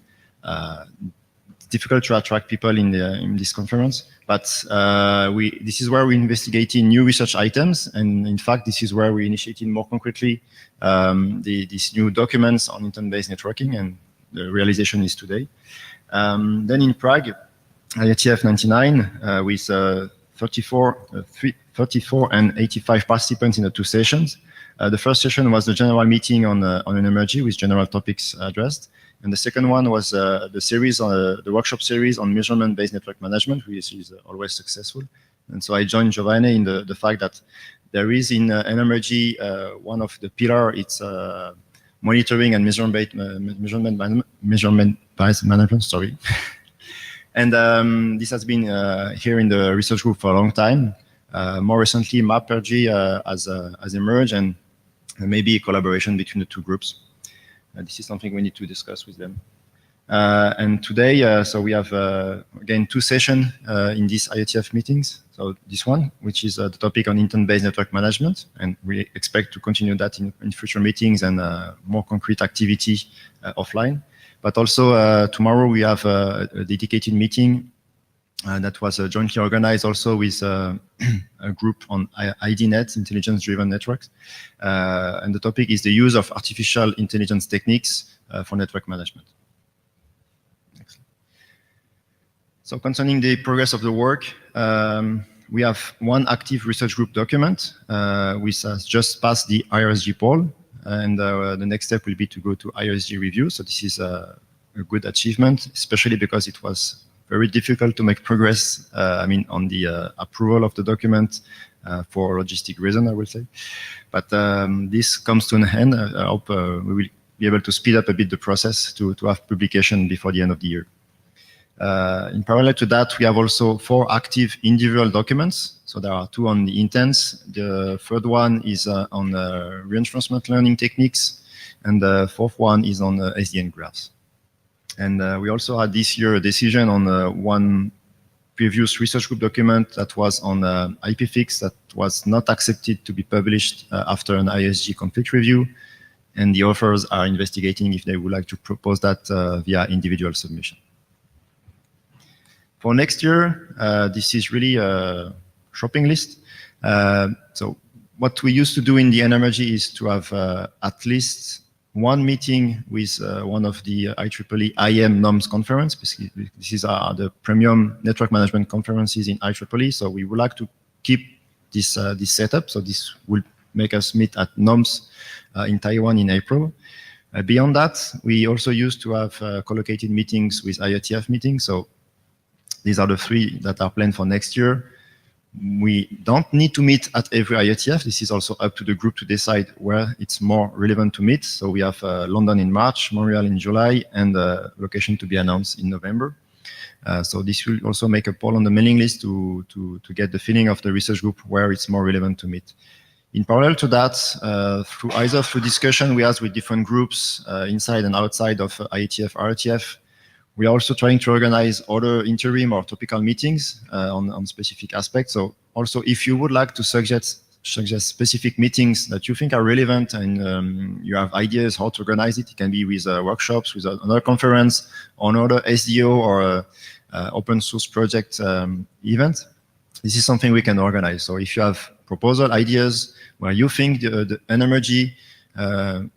difficult to attract people in this conference, but this is where we're investigating new research items, and in fact, this is where we're initiating more concretely these new documents on intent-based networking, and the realization is today. Then in Prague, IETF 99 with 34 and 85 participants in the 2 sessions. The first session was the general meeting on NMRG with general topics addressed. And the second one was the workshop series on measurement-based network management, which is always successful. And so I joined Giovanni in the fact that there is in NMRG one of the pillar, it's monitoring and measurement-based management. Sorry. And this has been here in the research group for a long time. More recently, MapRG has emerged, and maybe a collaboration between the 2 groups. This is something we need to discuss with them. And today, so we have, again, 2 sessions in these IETF meetings. So this one, which is the topic on intent-based network management, and we expect to continue that in future meetings and more concrete activity offline. But also tomorrow we have a dedicated meeting that was jointly organized also with a group on IDNet, intelligence-driven networks. And the topic is the use of artificial intelligence techniques for network management. Next. So concerning the progress of the work, we have one active research group document, which has just passed the IRSG poll. And the next step will be to go to IRSG review. So this is a good achievement, especially because it was very difficult to make progress, on the approval of the document for logistic reason, I will say. But this comes to an end. I hope we will be able to speed up a bit the process to have publication before the end of the year. In parallel to that, we have also 4 active individual documents. So there are 2 on the intents. The third one is on reinforcement learning techniques, and the 4th one is on SDN graphs. And we also had this year a decision on one previous research group document that was on IPFix that was not accepted to be published after an ISG conflict review. And the authors are investigating if they would like to propose that via individual submission. For next year, this is really a shopping list. So what we used to do in the NMRG is to have at least one meeting with one of the IEEE IM NOMS conference. This is the premium network management conferences in IEEE. So we would like to keep this setup. So this will make us meet at NOMS in Taiwan in April. Beyond that, we also used to have collocated meetings with IETF meetings. So these are the 3 that are planned for next year. We don't need to meet at every IETF. This is also up to the group to decide where it's more relevant to meet. So we have London in March, Montreal in July, and location to be announced in November. So this will also make a poll on the mailing list to get the feeling of the research group where it's more relevant to meet. In parallel to that, through discussion we had with different groups inside and outside of IETF, RTF, we are also trying to organize other interim or topical meetings on specific aspects. So also, if you would like to suggest specific meetings that you think are relevant and you have ideas how to organize it, it can be with workshops, with another conference, or another SDO or open source project event. This is something we can organize. So if you have proposal ideas where you think the NMRG,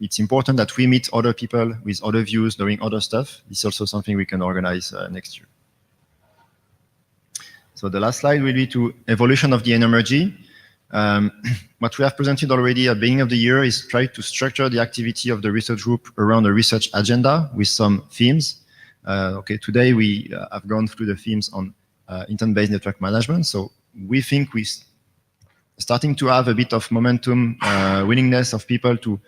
it's important that we meet other people with other views doing other stuff. This is also something we can organize next year. So the last slide will be to evolution of the NMRG. What we have presented already at the beginning of the year is try to structure the activity of the research group around a research agenda with some themes. Today we have gone through the themes on intent-based network management. So we think we're starting to have a bit of momentum, willingness of people to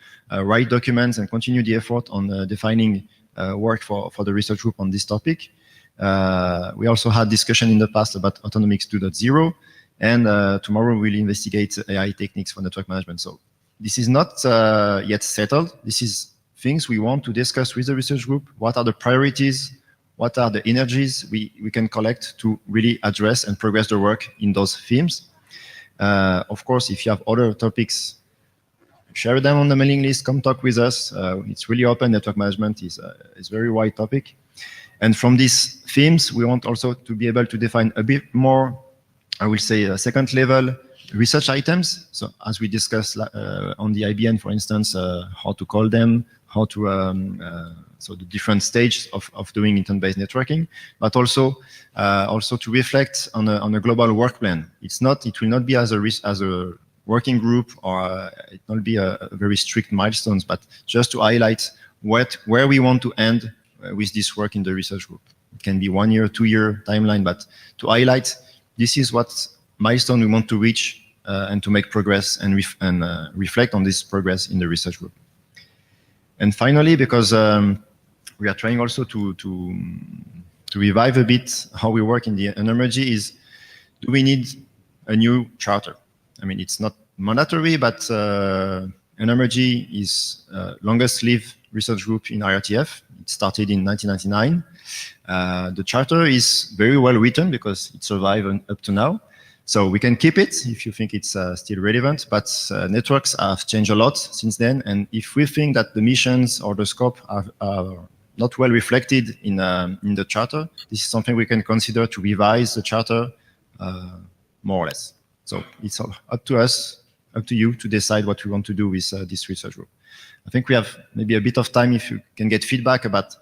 write documents and continue the effort on defining work for the research group on this topic. We also had discussion in the past about Autonomics 2.0, and tomorrow we'll investigate AI techniques for network management. So this is not yet settled. This is things we want to discuss with the research group. What are the priorities? What are the energies we can collect to really address and progress the work in those themes? Of course, if you have other topics, share them on the mailing list, come talk with us. It's really open. Network management is a very wide topic. And from these themes, we want also to be able to define a bit more, I will say, second level research items. So as we discussed on the IBN, for instance, how to call them, how to, so the different stages of doing intent-based networking, but also to reflect on a global work plan. It will not be as a working group, or it will not be a very strict milestones, but just to highlight where we want to end with this work in the research group. It can be 1 year, 2 year timeline, but to highlight this is what milestone we want to reach and to make progress and reflect on this progress in the research group. And finally, because we are trying also to revive a bit how we work in the NMRG, is do we need a new charter? I mean, it's not mandatory, but NMRG is longest lived research group in IETF. It started in 1999. The charter is very well written because it survived up to now. So we can keep it if you think it's still relevant, but networks have changed a lot since then. And if we think that the missions or the scope are not well reflected in the charter, this is something we can consider to revise the charter more or less. So it's all up to us, up to you to decide what we want to do with this research group. I think we have maybe a bit of time if you can get feedback about,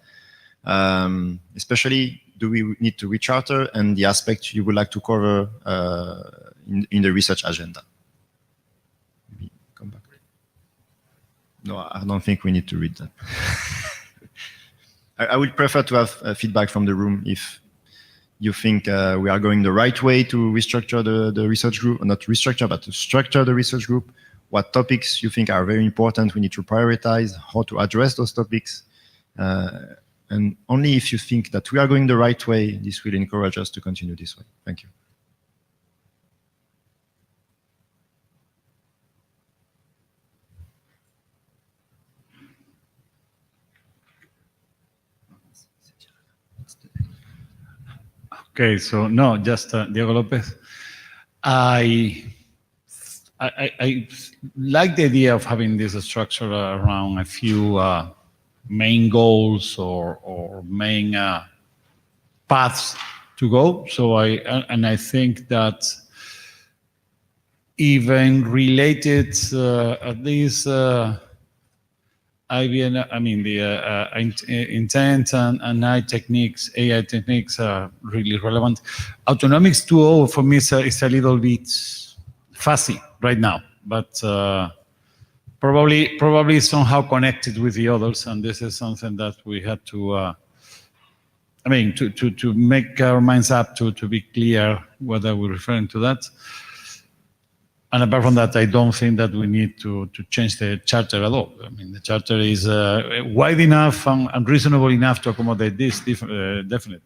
especially, do we need to recharter and the aspect you would like to cover in the research agenda? Maybe come back. No, I don't think we need to read that. I would prefer to have feedback from the room if you think we are going the right way to restructure the research group, or not restructure, but to structure the research group, what topics you think are very important, we need to prioritize, how to address those topics. And only if you think that we are going the right way, this will encourage us to continue this way. Thank you. Okay, so no, just Diego Lopez. I like the idea of having this structure around a few main goals or main paths to go. So I think that even related at least IBN, I mean the intent and AI techniques are really relevant. Autonomics 2.0 for me is a little bit fuzzy right now, but probably somehow connected with the others, and this is something that we had to, to make our minds up to be clear whether we're referring to that. And apart from that, I don't think that we need to change the charter at all. I mean, the charter is wide enough and reasonable enough to accommodate this, definitely.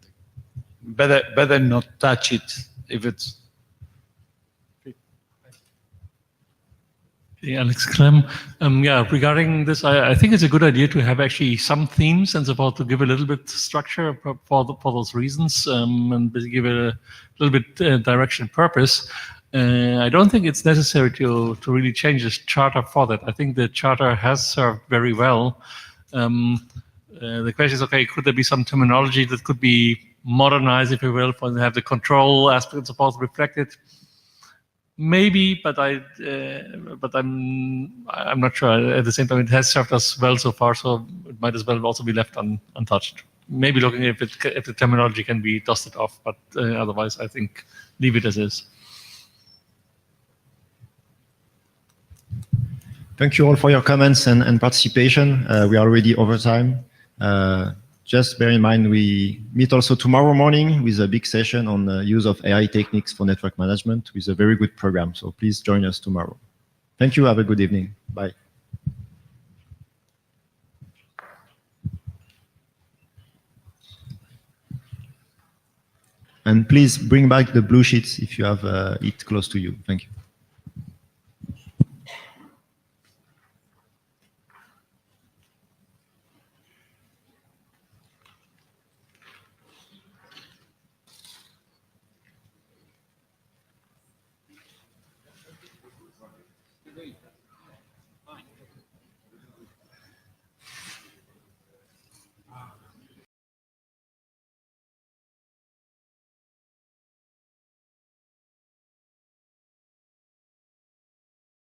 Better not touch it if it's... Hey, Alex Clem. Regarding this, I think it's a good idea to have actually some themes and so forth to give a little bit structure for those reasons and give it a little bit direction and purpose. I don't think it's necessary to really change this charter for that. I think the charter has served very well. The question is, okay, could there be some terminology that could be modernized, if you will, for to have the control aspect supposed to reflect it? Maybe, but I'm not sure. At the same time, it has served us well so far, so it might as well also be left untouched. Maybe looking if the terminology can be dusted off, but otherwise, I think leave it as is. Thank you all for your comments and participation. We are already over time. Just bear in mind, we meet also tomorrow morning with a big session on the use of AI techniques for network management with a very good program. So please join us tomorrow. Thank you. Have a good evening. Bye. And please bring back the blue sheets if you have it close to you. Thank you. Great.